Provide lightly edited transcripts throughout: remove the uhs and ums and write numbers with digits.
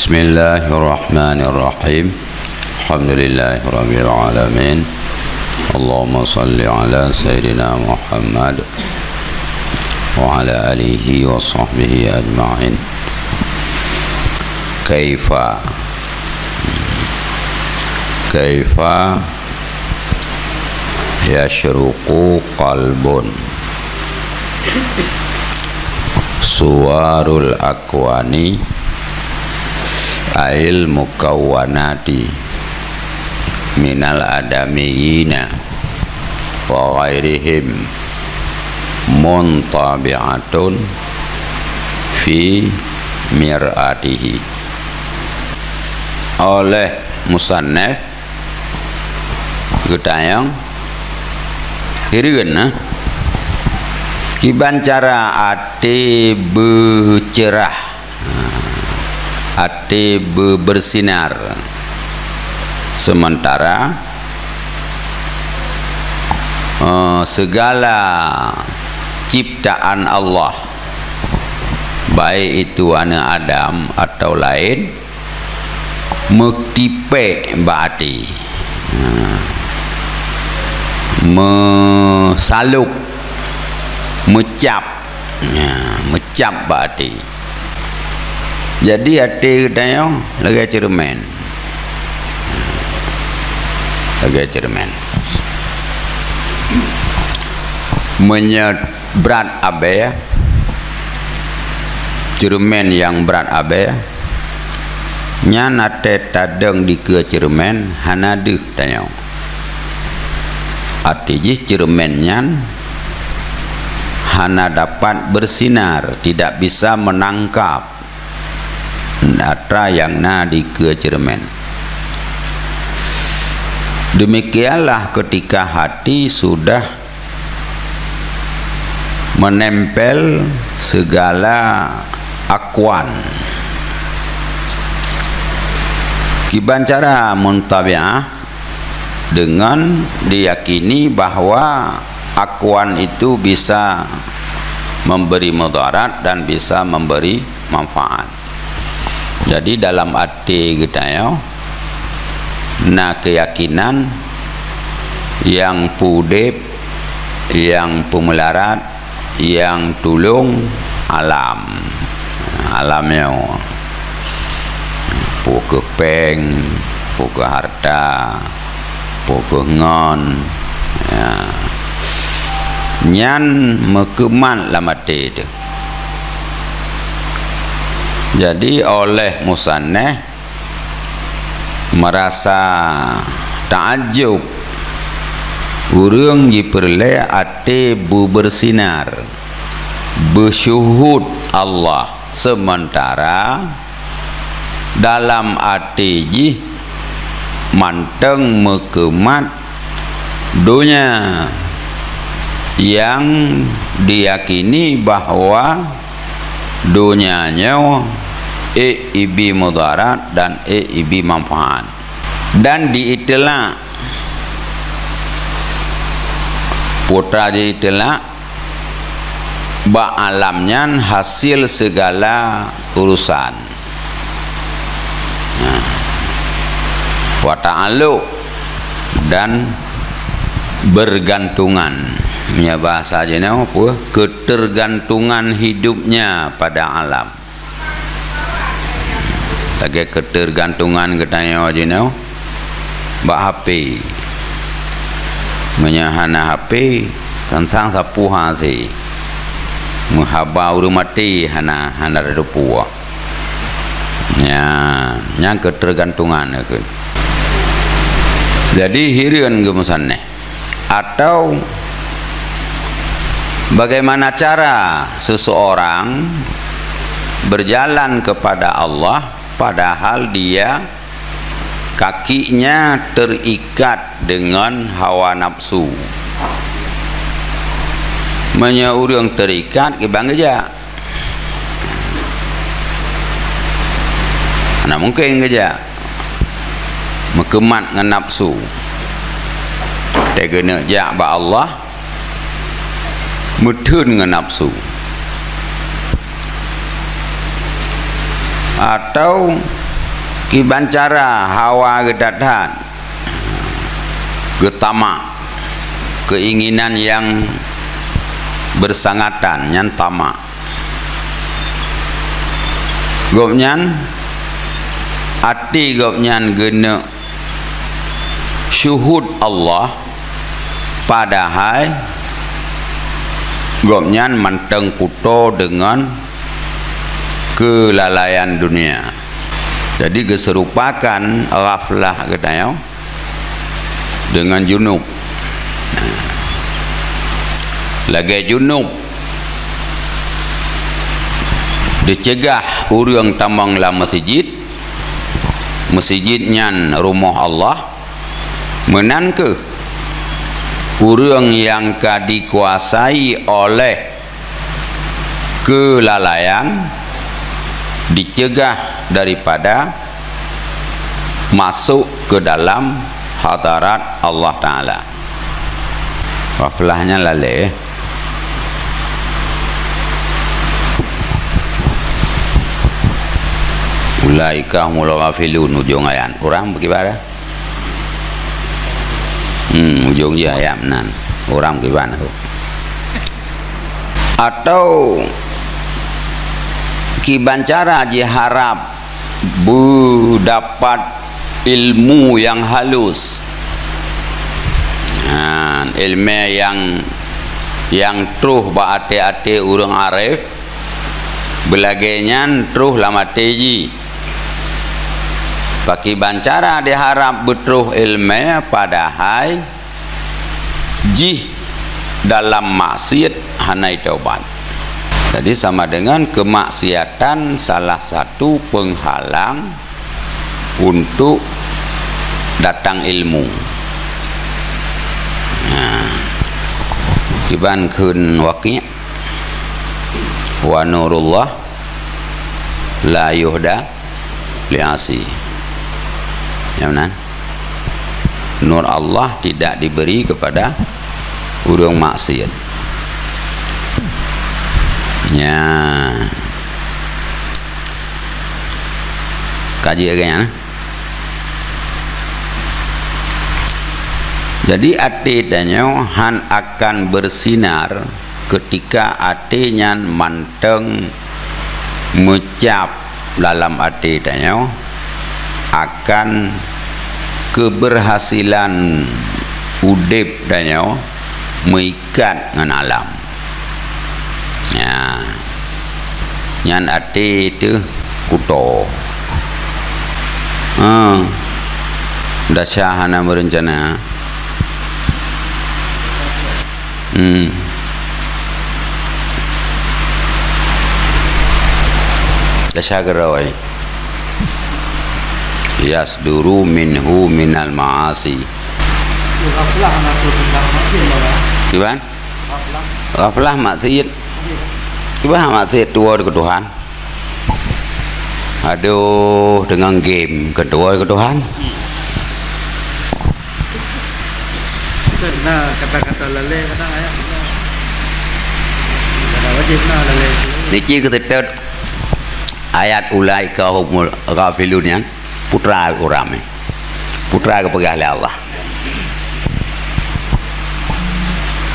Bismillahirrahmanirrahim. Alhamdulillahirabbil alamin. Allahumma shalli ala sayyidina Muhammad wa ala alihi wa sahbihi ajma'in. Kaifa yashruqu qalbun suwarul akwani ail mukawwanati minal adamiyina wa ghairihim muntabi'atun fi mir'atihi. Oleh musannaf getayang kirigeun kibancara ate bercerah, ate bersinar, sementara segala ciptaan Allah, baik itu anak Adam atau lain, mektipe baati, mesaluk, mecap baati. Jadi hati kita lagi cermin, berat abe, cermin yang berat abe, nyan ate tadeng di ke cermin hanaduh tanya. Hati jis cermin nyan hana dapat bersinar, tidak bisa menangkap data yang di ke cermin. Demikianlah ketika hati sudah menempel segala akwan, kibancara muntabi'ah, dengan diyakini bahwa akwan itu bisa memberi mudarat dan bisa memberi manfaat. Jadi dalam arti kita keyakinan yang pudep, yang pemelarat, yang tulung alamnya pukul peng, pukul harta, pukul ngon, nyan mekeman lamate itu. Jadi oleh musannah merasa ta'ajub, urang diperle ate bersinar, bersyuhud Allah, sementara dalam ate ji manteng mekemat dunia yang diyakini bahwa dunianya ibi mudarat dan ibi manfaat, dan diitelah putra diitelah alamnya hasil segala urusan wa ta'alluq dan bergantungan, ya bahasa jenama apa, ketergantungan hidupnya pada alam. Lagi ketergantungan katanya jenama bak HP, menyahana HP tentang sapu hasi muhaba urumati hana repuwa, yang ketergantungan itu. Jadi hirian gemusannya, atau bagaimana cara seseorang berjalan kepada Allah padahal dia kakinya terikat dengan hawa nafsu. Menyaurang terikat ke bangga, mana mungkin kerja mekemat dengan nafsu. Tegena jak ba Allah mutun dengan nafsu. Atau kibancara hawa gedadhan getama keinginan yang bersangatan nyan tamak gopnyan ati gopnyan gena syuhud Allah padahal gopnyan manteng kuto dengan kelalaian dunia. Jadi keserupakan ghaflah katanya dengan junub. Lagi junub dicegah urang tambang la masjid nyan rumah Allah menan ke urang yang dikuasai oleh kelalaian dicegah daripada masuk ke dalam hadarat Allah Ta'ala. Ghaflahnya lalai. Ulaika humul ghafilun ujung ayat. Orang bagaimana? Ujung dia ayat nan. Orang bagaimana tu? Atau kibancara je harap dapat ilmu yang halus, ilmu yang truh ba ate-ate urang arif belagenyan truh lama teji baki bancara diharap betruh ilmu padahal jih dalam maksiat hanai taubat. Jadi sama dengan kemaksiatan salah satu penghalang untuk datang ilmu. Kiban kun waqi' wa nurullah la yuhda li'asi. Ya benar? Nur Allah tidak diberi kepada urang maksiat. Ya, kaji agaknya. Jadi ati danyo han akan bersinar ketika atinya manteng mengucap dalam ati danyo akan keberhasilan udip danyo mengikat dengan alam. Ya, nyan ati itu kuto. Dasyahana merencana. Dasyagerawai. Yasduru minhu minal ma'asi. Gimana? Ghaflah maksiat. Coba maksiat dua ke Tuhan. Aduh, dengan game kedua ke Tuhan. Nah, kata-kata lalai kadang ayat. Kata wajib nah lalai. Niki ketika ayat ulaika humul ghafilun yang putra urame. Putra kepegah oleh Allah.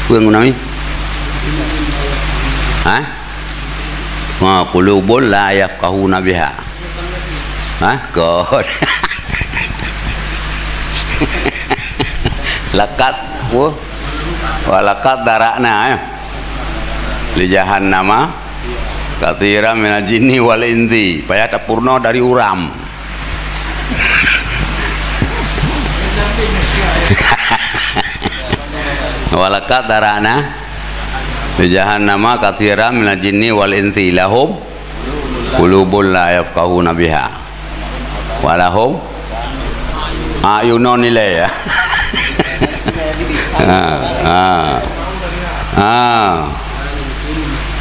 Kuing nami? Hah? Qulubun la yafqahuna biha. Hah? God. Lakat walakat darakna li jahannama katsiran minal jinni wal insi. Payah tak purna dari uram. Walakat darakna di jahannama katsiran minal jinni wal insi lahum qulubun la yafqahuna biha wa lahum ayunun nilai ya.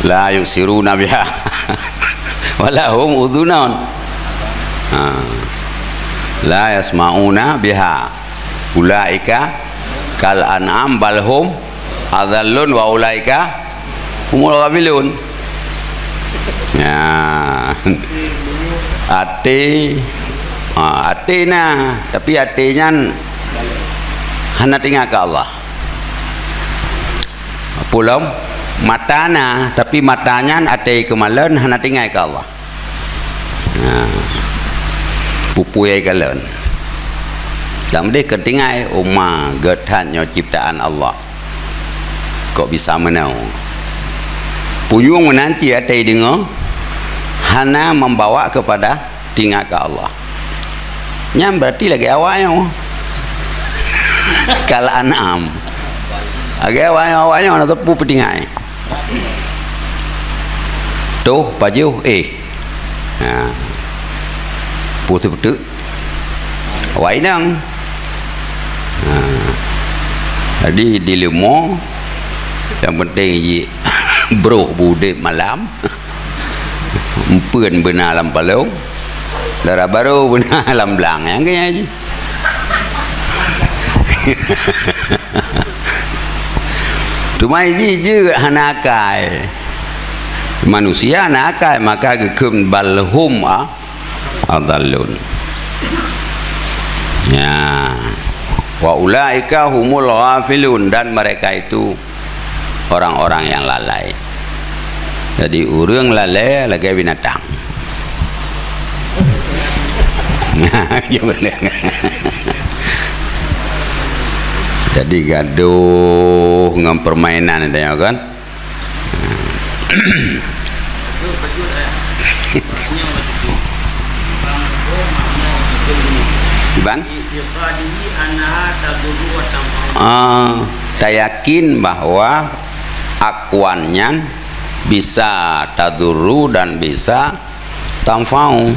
La yusiruna biha wa lahum udhunun la yasma'una biha ulaika kal an'am bal hum adallun wa ulaika humul ghafilun. Ya, ati Hatinya, tapi hatinya hanya tinggal ke Allah. Pulau matana, tapi matanya hati kemalan hanya tinggal ke Allah. Pupuyai kalian. Dan dia ketinggai umma gertannya ciptaan Allah. Kok bisa menau? Punyung menanti hati dengar hanya membawa kepada tinggal ke Allah. Nyam berarti lagi awalnya. Kalau anam. Lagi awalnya mana tepu petinggai. Tuh baju putu-putu wainang jadi di limo yang penting bro bude malam empun benar alam palau darah baru benar alam belang yang kayaknya aja cuma ini juga hanakai manusia hanakai maka gekum balhum adallun ya wa ulaika humul ghafilun, dan mereka itu orang-orang yang lalai. Jadi urang lalai lagi binatang. Jadi gaduh ngam permainan ada kan. Bang, tak yakin bahwa akuannya bisa taduru dan bisa tamfau.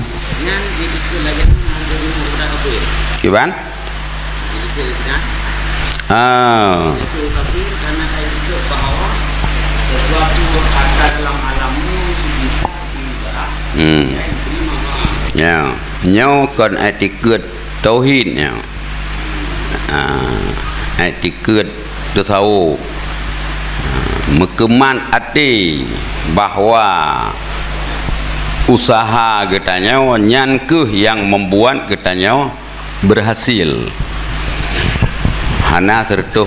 Gimana? Ya, nhau còn etiket tauhidnya, etiket tu tahu, mekeman hati bahwa usaha katanya nyankeh yang membuat katanya berhasil. Hana 100%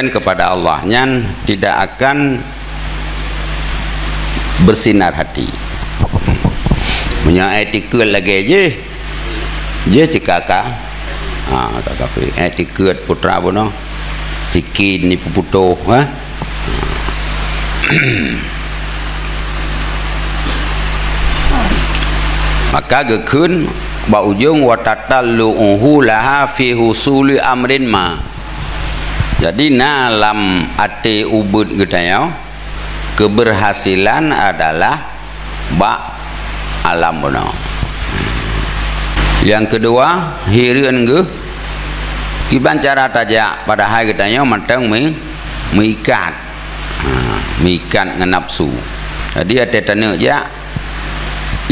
kepada Allah nyan tidak akan bersinar hati. Punya etiket lagi je cikaka. Tapi etiket putra bono cikin ni puputo maka gekun ba ujung wa tatalluhu laha fi husuli amrin ma. Jadi dalam ati ubud getanya keberhasilan adalah ba alam bono. Yang kedua hirian ge kiban cara tajak pada hari katanya matang mengikat mengikat dengan nafsu. Jadi ada tanya je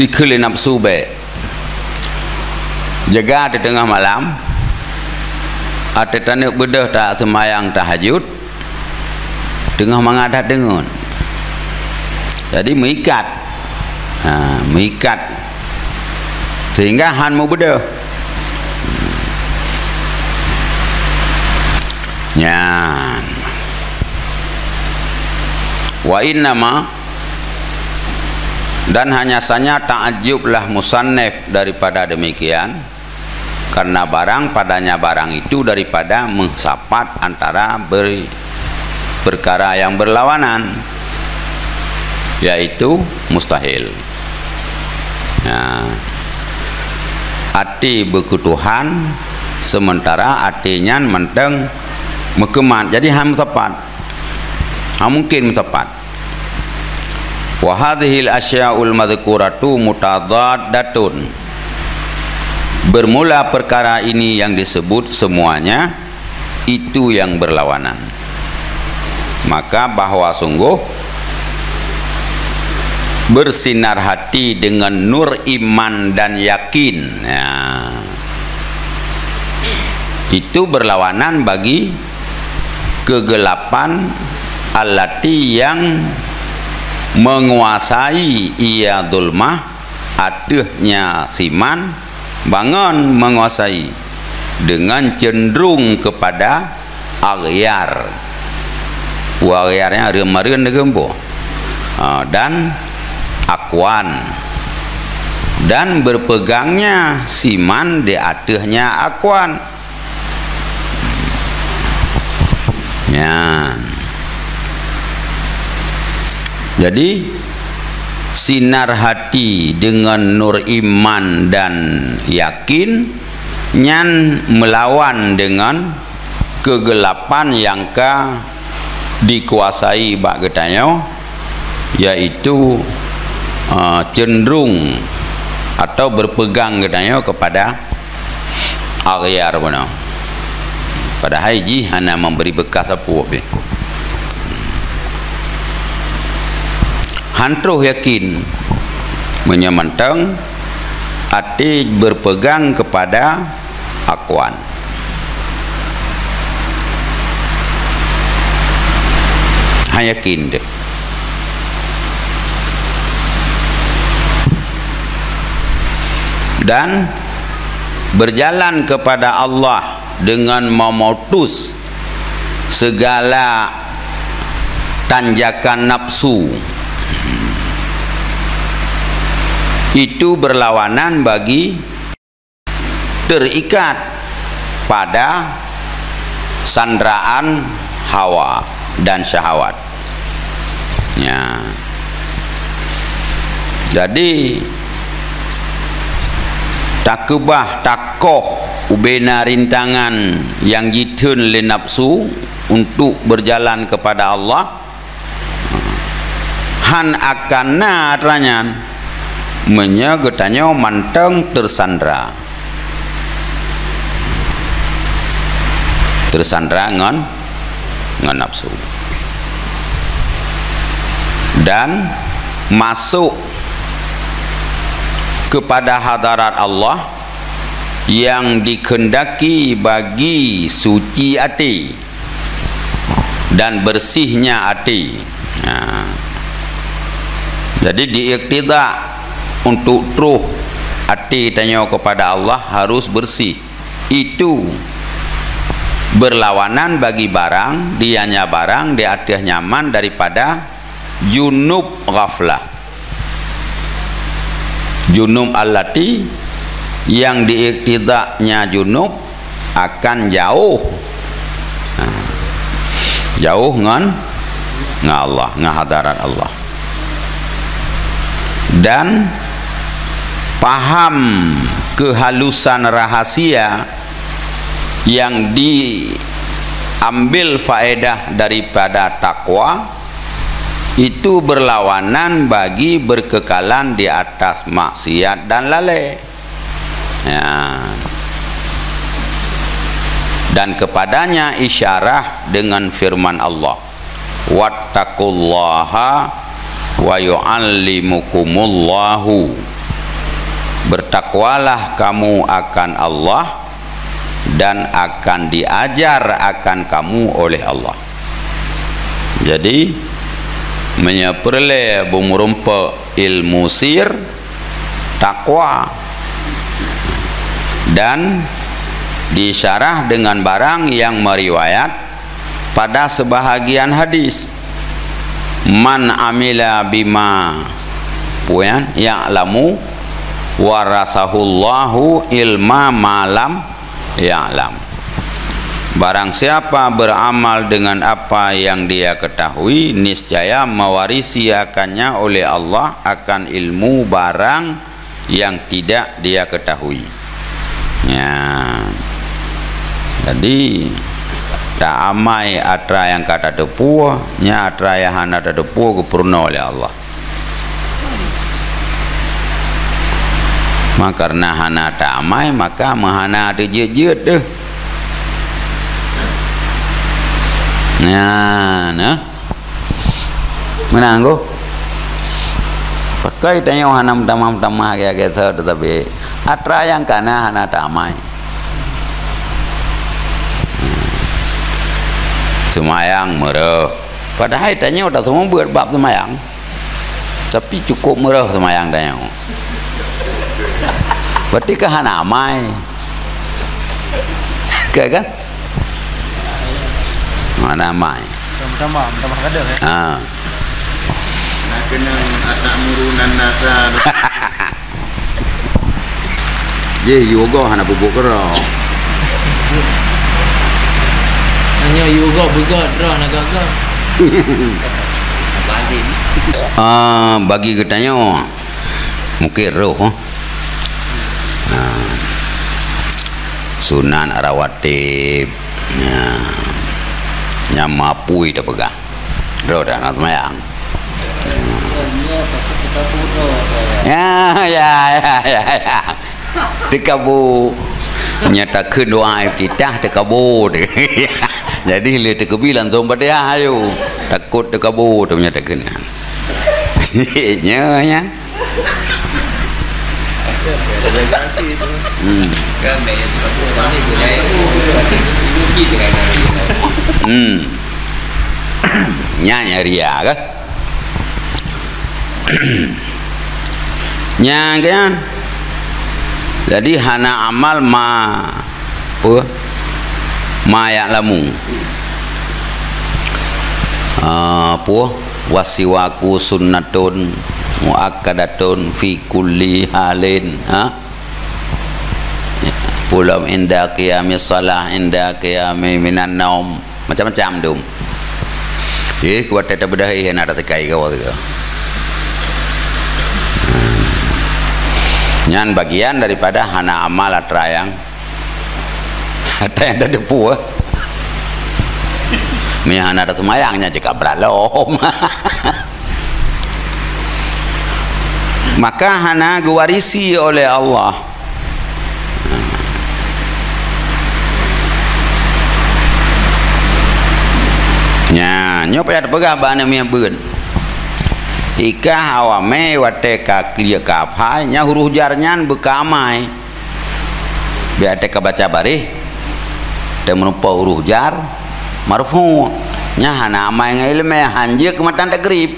ikhlin nafsu be jaga di tengah malam ada tanya bedah tak semayang tahajud tengah mengadat dengan jadi mengikat mengikat sehingga han mau bedah nyan wa innama, dan hanya saja ta'ajublah musannif daripada demikian karena barang padanya barang itu daripada mengsapat antara perkara yang berlawanan yaitu mustahil. Ati berkutuhan sementara atinya menteng mekemat, jadi ham tepat mungkin tepat. Wa hadhil asya'ul madhkuratu mutadaddatun, bermula perkara ini yang disebut semuanya itu yang berlawanan, maka bahwa sungguh bersinar hati dengan nur iman dan yakin itu berlawanan bagi kegelapan allati yang menguasai ia dulmah adehnya siman bangun menguasai dengan cenderung kepada aghyar. Aghyarnya reum-reum negembo. Dan akwan, dan berpegangnya siman di atasnya akwan. Ya. Jadi sinar hati dengan nur iman dan yakin nyan melawan dengan kegelapan yang dikuasai bak getanyo, yaitu cenderung atau berpegang getanyo kepada aghyar benar. Pada haji hanya memberi bekas apa be. Hantruh yakin menyamantang hati berpegang kepada akwan. Yakin deh. Dan berjalan kepada Allah dengan memutus segala tanjakan nafsu. Itu berlawanan bagi terikat pada sandraan hawa dan syahwat. Ya. Jadi takubah takoh ubena rintangan yang jitun le nafsu untuk berjalan kepada Allah, han akan natranyan menyegetanyo manteng tersandra ngan nafsu, dan masuk kepada hadarat Allah yang dikehendaki bagi suci hati dan bersihnya hati. Nah, jadi diiktidak untuk terus hati tanya kepada Allah harus bersih. Itu berlawanan bagi barang, dianya barang di atas nyaman daripada junub ghaflah. Junub allati yang diiktidaknya junub akan jauh, jauh ngan Allah, ngahadarat Allah, dan paham kehalusan rahasia yang diambil faedah daripada takwa, itu berlawanan bagi berkekalan di atas maksiat dan lalai. Ya. Dan kepadanya isyarah dengan firman Allah, wattaqullaha wa yu'allimukumullahu. Bertakwalah kamu akan Allah dan akan diajar akan kamu oleh Allah. Jadi menyeperle bumurumpa ilmu sir takwa, dan disyarah dengan barang yang meriwayat pada sebahagian hadis, man amila bima puyan ya'lamu warasahullahu ilma malam ya'lam. Barang siapa beramal dengan apa yang dia ketahui, niscaya mewarisi akannya oleh Allah akan ilmu barang yang tidak dia ketahui. Ya. Jadi tak amai atra yang kata depua, nya atra yang hana depua kupurna oleh Allah. Maka karena hana tak amai, maka mahana ada jet-jet deh. Nah, mana anggo? Pakai tanya hanam tamam kayak gitu, tetapi atra yang kana hana damai. Semayang merah. Padahal tanya udah semua buat bab semayang, tapi cukup merah semayang tanya. berarti ke hana amai ke kan hana amai Tambah kadang ya. Nak kena anak murunan nasa. Ye yoga hana bubuk kero. Hanya yoga bukan roh nak gagak. Bagi katanya mungkin roh. Sunan Arawatib nyamapui dah pegang roh dah nak semayang. Ya. Tekabu nyatakan doa iftitah tekabu. Jadi le tekabilan zomba dia ayo takut tekabu tu nyatakan. Nya. Nya ria kan? Nya kan? Jadi hana amal mayak lamu. Wasiwaku sunnatun muakkadatun fi kulli halin. Pulam inda qiyamis salah inda qiyami minan naum. Macam-macam tu. Kuat tak bedah nak tekai kau tu. Nyan bagian daripada hana amal atrayang ada yang ada depu mi hana ada semayangnya jika beralom. Maka hana diwarisi oleh Allah. Nyo payah pegah bana mi beun ika hawame wateka klia kapai nya huruf jarnyan bekamai biate ka baca barih te menupa huruf jar marfu nya hana amai ngilme hanje ke matan takrib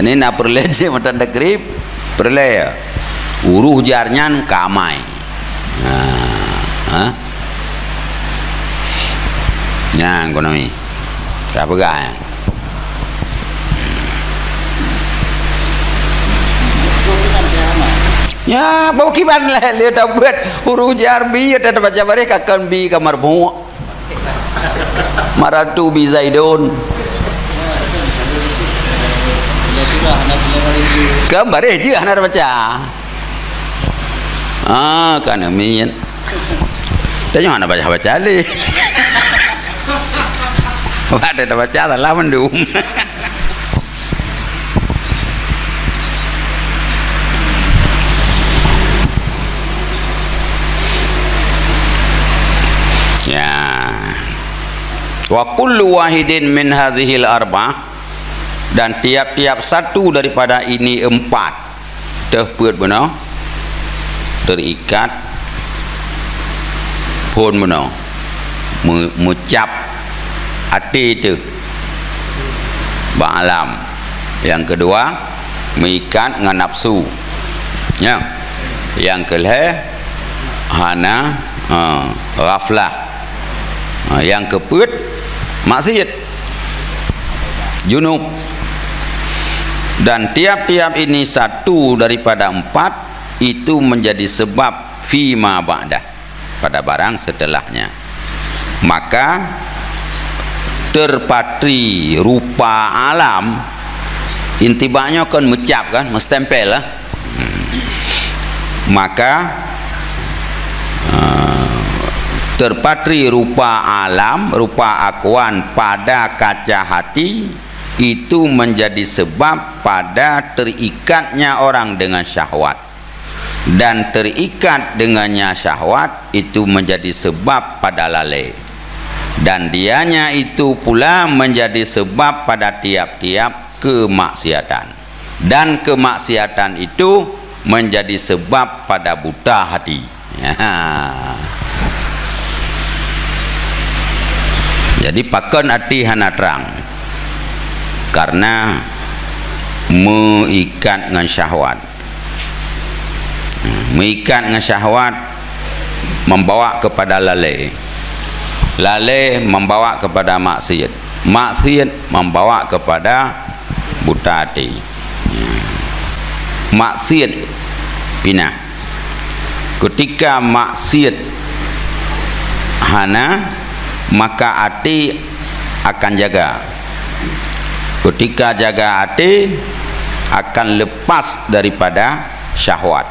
ini na perleje matan takrib perle huruf jarnyan kamai nya ngono mi ka pegah ya bau kiban lah dia dah buat huruf jar bi ada baca bareh akan bi kamar bu maratu bi zaidun gambar je hana baca kan amin tanya hana baca le ada baca salah mendum. Ya. Wa kullu wahidin min hadhil arba'ah, dan tiap-tiap satu daripada ini empat terput benar terikat pun benar mengucap hati itu ba'alam. Yang kedua mengikat dengan nafsu ya. Yang kelih hana ghaflah. Yang keput maksiat junub. Dan tiap-tiap ini satu daripada empat itu menjadi sebab fima ba'dah, pada barang setelahnya. Maka terpatri rupa alam intibanya kan mencap kan mestempel lah. Maka terpatri rupa alam, rupa akuan pada kaca hati itu menjadi sebab pada terikatnya orang dengan syahwat, dan terikat dengannya syahwat itu menjadi sebab pada lalai, dan dianya itu pula menjadi sebab pada tiap-tiap kemaksiatan, dan kemaksiatan itu menjadi sebab pada buta hati. Jadi pakan hati hana terang karena mengikat dengan syahwat. Mengikat dengan syahwat membawa kepada lalai. Lalai membawa kepada maksiat. Maksiat membawa kepada buta hati. Maksiat pindah. Ketika maksiat hana, maka hati akan jaga. Ketika jaga hati akan lepas daripada syahwat.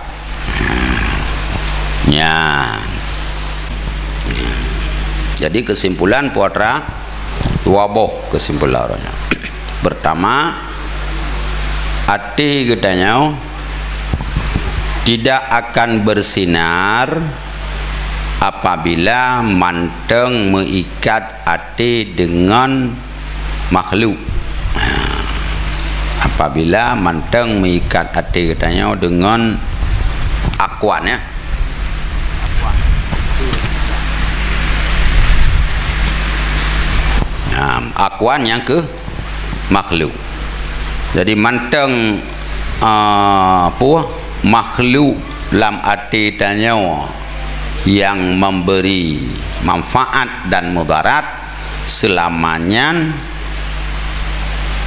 Jadi kesimpulan putra waboh kesimpulannya. Pertama, hati katanya tidak akan bersinar apabila manteng mengikat hati dengan makhluk. Apabila manteng mengikat hati katanya dengan akuan ya. Akuan yang ke makhluk. Jadi manteng makhluk lam hati tanya yang memberi manfaat dan mudarat, selamanya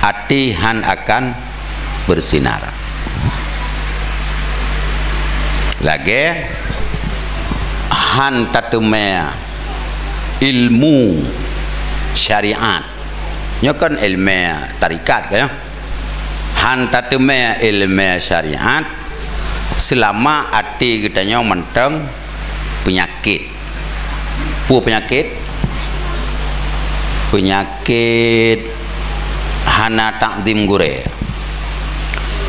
hati han akan bersinar. Lagi han tatumea ilmu syariat nya kan ilmu tarikat kan, han tatumea ilmu syariat selama hati kita nya menteng penyakit. Penyakit hana takdim gure,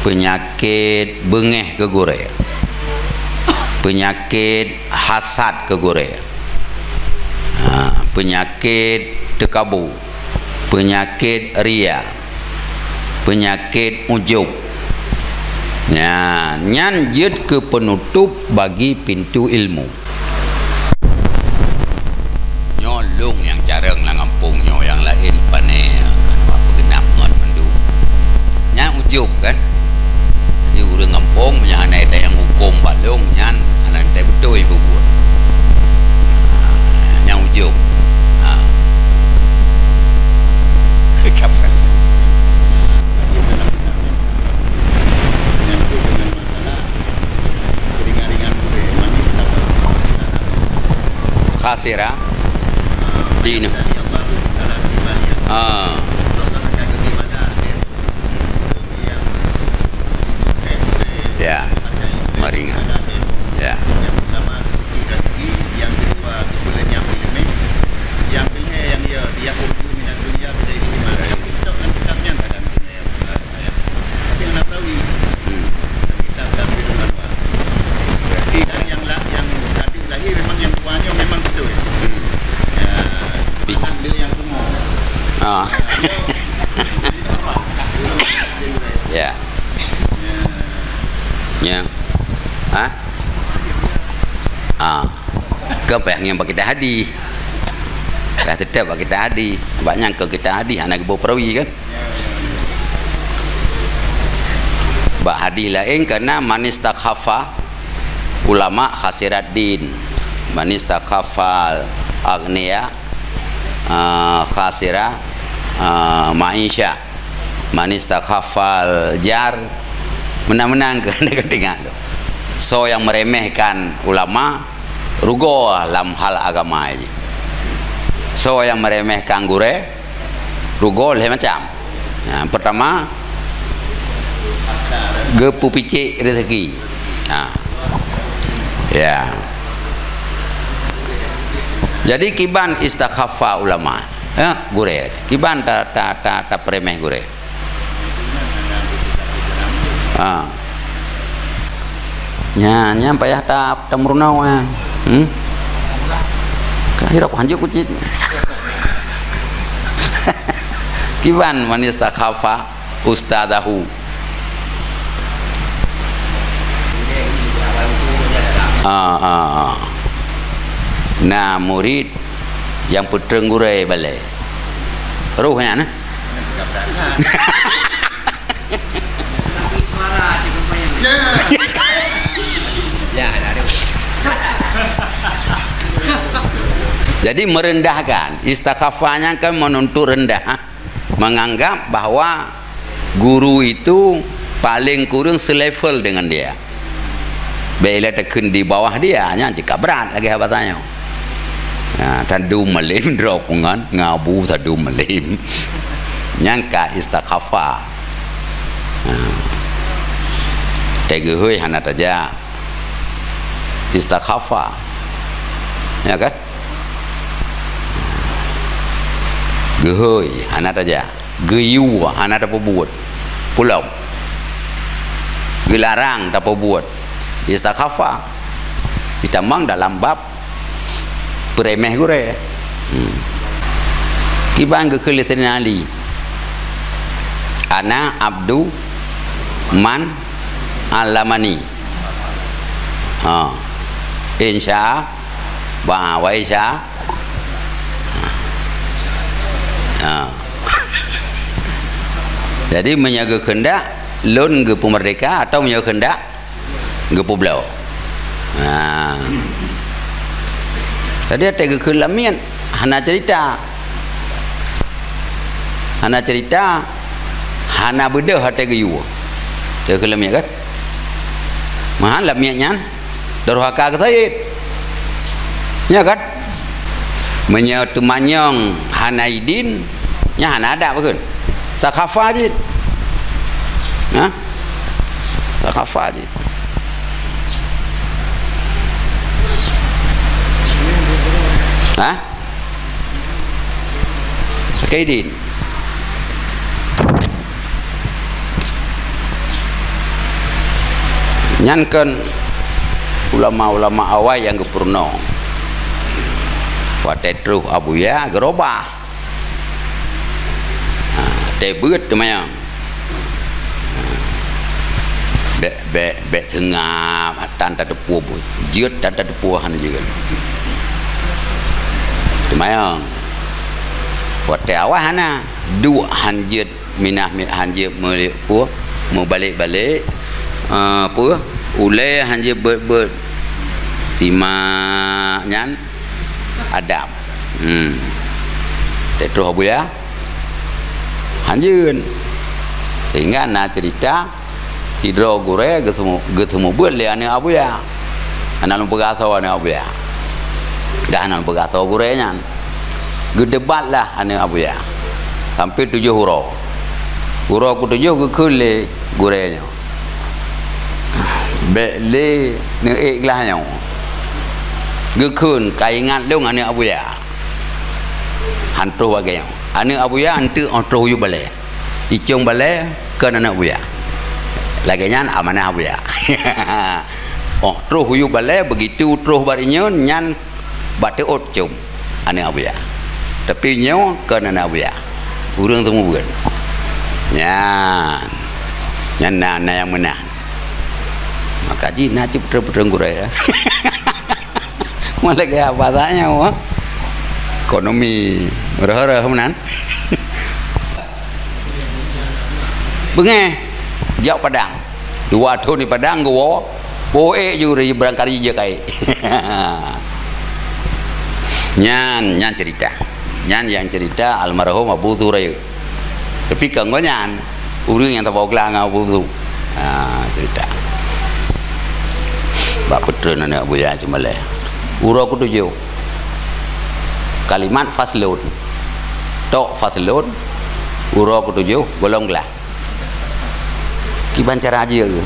penyakit bengeh ke gure, penyakit hasad ke gure, penyakit tekabu, penyakit ria, penyakit ujub. Nyan jid ke penutup bagi pintu ilmu. Nyolong yang jarang lah ngampungnya, yang lain pane kan apa genap ngon mandu. Nyan ujub kan. Jadi urang ngampung punya anak yang hukum balung nyan anak betul ibu buat. Nyan ujub. Kapan? Khasira dina ya maringan ya. Yang pertama kecil rezeki, yang kedua kebulannya ilmu, yang ketiga yang dia urdu minat dunia bila ini gimana. Kita kan kitabnya ada ayat. Tapi yang nabrawi kitab dan firman Allah. Berarti dari yang tadi lahir memang yang tuanya memang betul. Bukan dia yang semua. Ya. Ya. Kepeh yang bagi kita hadi. Dah tetap bagi kita hadi. Banyak ke kita hadi anak ibu perawi kan. Bak hadi lain karena manis takhafa ulama khasirat din. Manis takhafal agniya khasira maisha. Manis takhafal jar menang-menang ke ketinggalan. So yang meremehkan ulama rugo dalam hal agama ini. So yang meremehkan gure rugo macam. Pertama gepu picik rezeki. Ya. Jadi kiban istakhafa ulama. Gure. Kiban ta premeh gure. Nya payah ta murunau kahirap hanjur kucit. Kiban man istakhafa ustadahu. Nah murid yang putreng gurai balai ruhnya nah. Ya, ada. Jadi merendahkan. Istighfafanya kan menuntut rendah, menganggap bahwa guru itu paling kurang selevel dengan dia. Bila tekan di bawah dia, nya jika berat lagi habatannya. Ya, tadu melim dropungan ngabu tadu melim. Nyangka istakhafa. Tegehoy hana taja. Istakhafa. Ya kan? Gehoy hana taja. Geyu hana tak buat. Pulau. Gelarang tak buat. Istakhafa. Ditamang dalam bab peremeh gure. Kiban ke kulitin ali. Ana abdu man alamani. Insya wa isya. Jadi menjaga kehendak lon ke pemerdeka atau menjaga kehendak ke pulau. Tadi ada kelamian hana cerita hana bedah hati gayu dia kelamian kan mahal lamiannya dorhaka ke Said nya kan menyatu manyong hana idin nya hana ada betul sakhafa je sakhafa je Kaidin nyankan ulama-ulama awal yang kepurno watetruh abuya gerobah tebut temayang be tengah tanda depu jiut tanda depu han juga temayang wate awah hana dua hanjit minah hanjit melipur mau balik-balik apa ulai hanjit ber tima nyan adab tetro abu ya hanjun hingga na cerita tidro gure getemu buat le ane abu ya anak pegaso ane abu ya dah anak pegaso gure nyan gedebat lah ane abu ya sampai 7 huruf ku 7 ke kule gurenya be le ne iklah nya gekun kaingat leung ane abu ya hantu bagainya ane abu ya antu otro yu bale icung bale ke anak abu ya lagi nyan amanah abu ya otro yu bale begitu terus barinya nyan bate otcum ane abu ya tapi nyo kena nak buat urang temu buat nyan na yang menang maka ji na cip terang gurai malah kayak apa tanya ekonomi merah menan bengeh jauh Padang 2 tahun di Padang gua boe juga berangkat je kai nyan cerita nyan yang cerita almarhum Abu Thurai tapi kanggo nyan urang yang tabaw klang Abu Thu cerita bak putra anak Abu Ya cuma le ura ku 7 kalimat faslun tok faslun ura ku 7 golong gelah kiban cara aja ke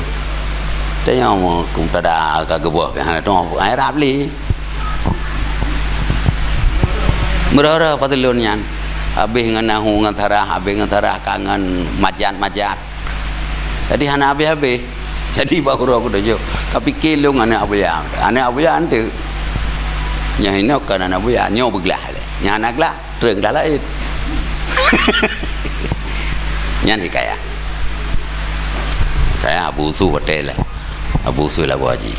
tanya mau kum tada ka gebah ka tu ai rap li merara faslun nyan habis nganahu ngantarah habis ngantarah kangen majat jadi hana habis jadi baru aku dah jauh tapi kelong anak abu ya ante nyahina kan anak abu ya nyaw beglah le nyana glah tereng dah lain nyan hikayat kayak Abu Su hotel lah Abu Su lah haji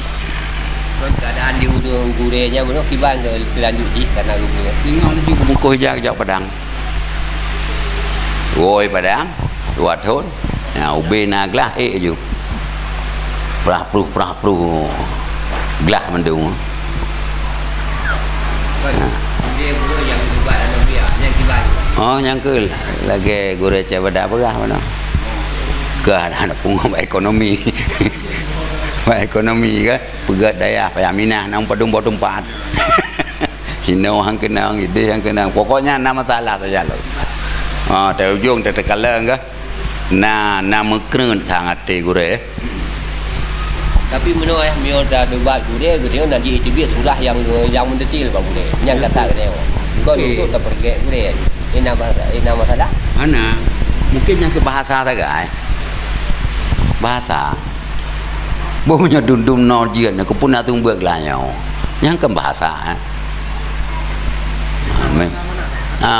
keadaan di ujung gurenya benar kiban ke selanjutnya karena gurenya tengok ni juga muka hijau jauh Padang woi Padang 2 tahun ya ube naglah je perah pruh gelah mendung. Dia pun yang buat dalam biar yang kibang. Oh nyangkul lagi gure cewada apa mana? Ke anak punggung ekonomi. Ekonomi kan pegat daya Payaminah nang padung tempat. Hino hang kenang ide hang kenang pokoknya nama masalah saja lo. Terujung terkaleng ke nama keren sangat gure. Tapi menurut mio dah debat gure nanti itu biar surah yang mendetil pak gure yang kata gure. Kau itu tak pergi gure. Ini masalah. Mana? Mungkin yang ke bahasa saja. Bahasa. Bohnya dundum no jian aku pun atung bergelanya. Yang ke bahasa.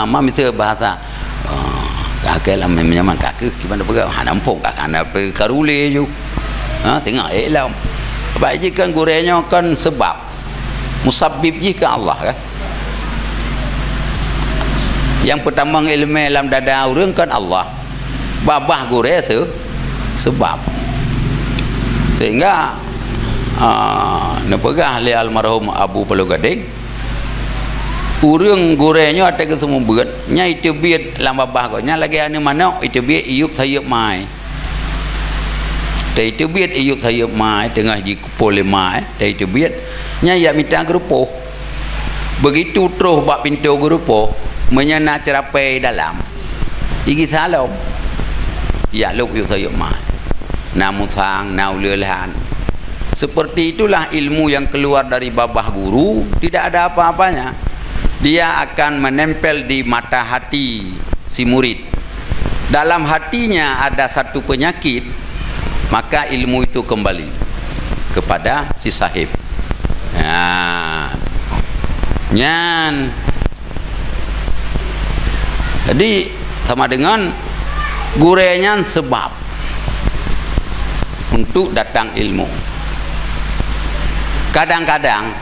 Mami tu bahasa. Kakek lah menyaman kakek gimana pergi hanampung kakak nak pergi karule je. Tengok lah. Baik jika gurenya kan sebab musabbib jika Allah kan. Yang pertama ilmu dalam dada orang kan Allah. Babah gure tu sebab. Sehingga nak pegah li almarhum Abu Palu Gading. Urang gurenya ada ke semua berat. Nya itu biat dalam babah ko. Nya lagi anu mana itu biat iup sayup mai. Itu biat iup sayup mai tengah di kupul mai. Itu biat nya ya minta gerupo. Begitu terus bak pintu gerupo menyana cerapai dalam. Igi salam. Ya luk iup sayup mai. Namu sang nau lelahan. Seperti itulah ilmu yang keluar dari babah guru, tidak ada apa-apanya. Dia akan menempel di mata hati si murid. Dalam hatinya ada satu penyakit, maka ilmu itu kembali kepada si sahib. Nyan. Jadi sama dengan gurenya sebab untuk datang ilmu. Kadang-kadang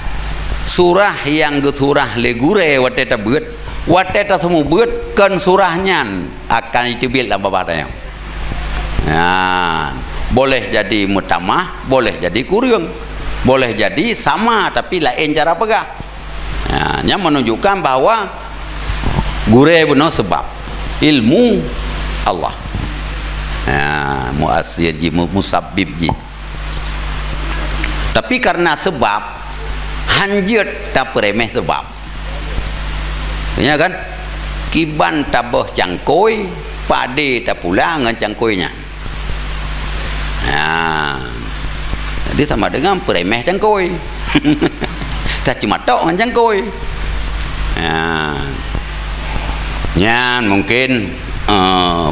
surah yang geturah legure wateta beut wateta semua beut kan surahnya akan itu bil dalam babadanya. Boleh jadi mutamah, boleh jadi kurang, boleh jadi sama tapi lain cara pegah. Yang menunjukkan bahwa gure benar sebab ilmu Allah. Muasir ji musabbib ji. Tapi karena sebab hanjut tak remeh sebab. Ya kan? Kiban taboh cangkoi, pade tak pulang dengan cangkoinya. Jadi sama dengan peremeh cangkoi. Tak cuma tok dengan cangkoi. Nyan mungkin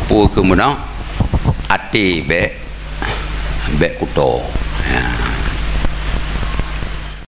pu kemudian ati be kuto.